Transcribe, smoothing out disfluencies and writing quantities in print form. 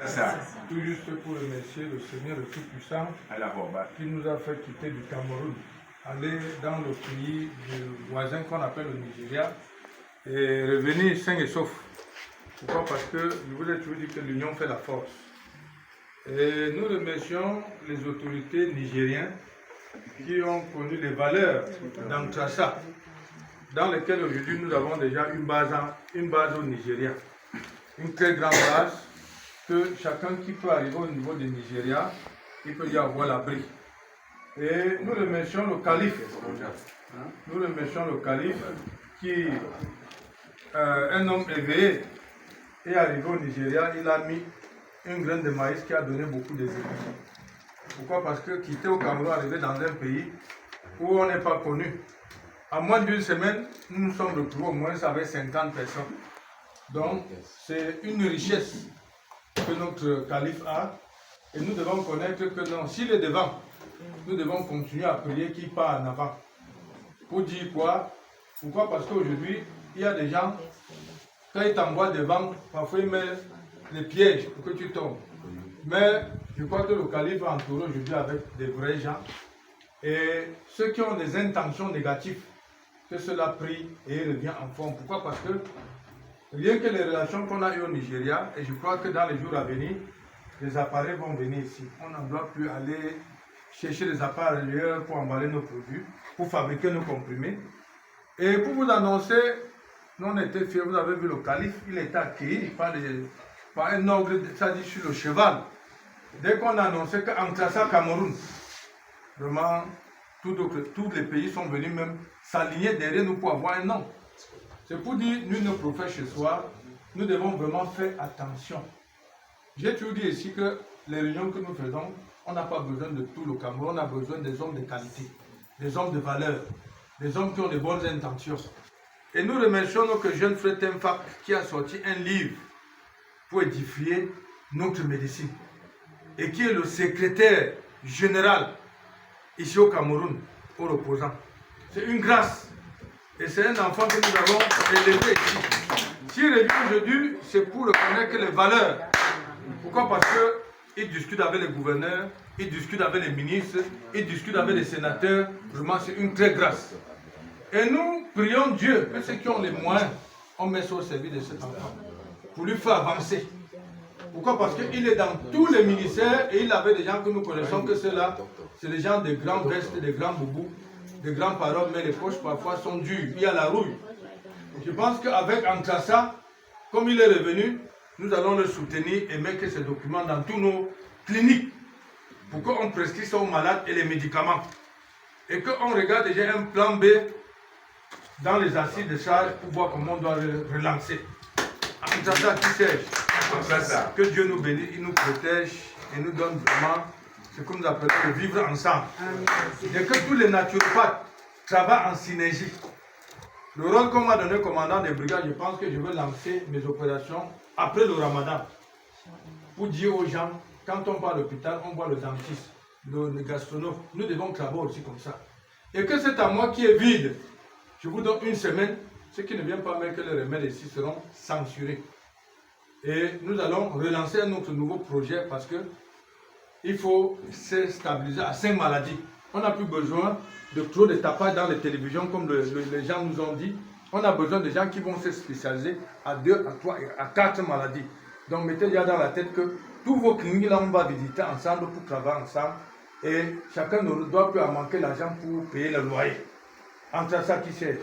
Ça. Tout juste pour remercier le Seigneur le Tout-Puissant qui nous a fait quitter du Cameroun, aller dans le pays voisin qu'on appelle le Nigeria et revenir sain et sauf. Pourquoi? Parce que je vous ai toujours dit que l'union fait la force. Et nous remercions les autorités nigériennes qui ont connu les valeurs d'Antrassa, dans lesquelles aujourd'hui nous avons déjà une base au Nigeria. Une très grande base que chacun qui peut arriver au niveau du Nigeria, il peut y avoir l'abri. Et nous remercions le calife. Nous remercions le calife qui, un homme éveillé, est arrivé au Nigeria, il a mis une graine de maïs qui a donné beaucoup d'exécutions. Pourquoi? Parce que quitter au Cameroun, arriver dans un pays où on n'est pas connu, en moins d'une semaine, nous nous sommes retrouvés au moins avec 50 personnes. Donc, c'est une richesse que notre calife a, et nous devons connaître que non, s'il est devant, nous devons continuer à prier qu'il part en avant. Pour dire quoi? Pourquoi? Parce qu'aujourd'hui, il y a des gens, quand ils t'envoient devant, parfois ils mettent les pièges pour que tu tombes. Mais je crois que le calife est entouré aujourd'hui avec des vrais gens, et ceux qui ont des intentions négatives, que cela prie et revient en forme. Pourquoi? Parce que rien que les relations qu'on a eues au Nigeria, et je crois que dans les jours à venir, les appareils vont venir ici. On n'en doit plus aller chercher des appareils ailleurs pour emballer nos produits, pour fabriquer nos comprimés. Et pour vous annoncer, nous on était fiers, vous avez vu le calife, il était accueilli par un ordre, ça dit sur le cheval. Dès qu'on a annoncé qu'Antrassa Cameroun, vraiment, tous les pays sont venus même s'aligner derrière nous pour avoir un nom. C'est pour dire, nous, nos prophètes chez soi, nous devons vraiment faire attention. J'ai toujours dit ici que les réunions que nous faisons, on n'a pas besoin de tout le Cameroun, on a besoin des hommes de qualité, des hommes de valeur, des hommes qui ont de bonnes intentions. Et nous remercions notre jeune frère Temfak qui a sorti un livre pour édifier notre médecine et qui est le secrétaire général ici au Cameroun, au reposant. C'est une grâce. Et c'est un enfant que nous avons élevé ici. S'il revient aujourd'hui, c'est pour reconnaître les valeurs. Pourquoi? Parce qu'il discute avec les gouverneurs, il discute avec les ministres, il discute avec les sénateurs. Vraiment, c'est une très grâce. Et nous prions Dieu, que ceux qui ont les moyens, on met ça au service de cet enfant, pour lui faire avancer. Pourquoi? Parce qu'il est dans tous les ministères et il avait des gens que nous connaissons, que ceux-là, c'est des gens de grands vestes, de grands boubous, de grandes paroles, mais les poches parfois sont dures. Il y a la rouille. Je pense qu'avec Antrassa, comme il est revenu, nous allons le soutenir et mettre ces documents dans tous nos cliniques pour qu'on prescrit ça aux malades et les médicaments. Et qu'on regarde déjà un plan B dans les assises de charge pour voir comment on doit relancer. Antrassa qui sait, que Dieu nous bénisse, il nous protège et nous donne vraiment ce que nous appelons le vivre ensemble. Et que tous les naturopathes travaillent en synergie. Le rôle qu'on m'a donné commandant des brigades, je pense que je vais lancer mes opérations après le ramadan. Pour dire aux gens, quand on va à l'hôpital, on voit le dentiste, le gastronome. Nous devons travailler aussi comme ça. Et que c'est à moi qui est vide. Je vous donne une semaine. Ceux qui ne viennent pas mettre les remèdes ici seront censurés. Et nous allons relancer un autre nouveau projet parce que il faut se stabiliser à 5 maladies. On n'a plus besoin de trop de tapage dans les télévisions comme les gens nous ont dit. On a besoin de gens qui vont se spécialiser à 2, à 3, à 4 maladies. Donc mettez déjà dans la tête que tous vos cliniques là on va visiter ensemble pour travailler ensemble. Et chacun ne doit plus manquer l'argent pour payer le loyer. Entre ça qui c'est.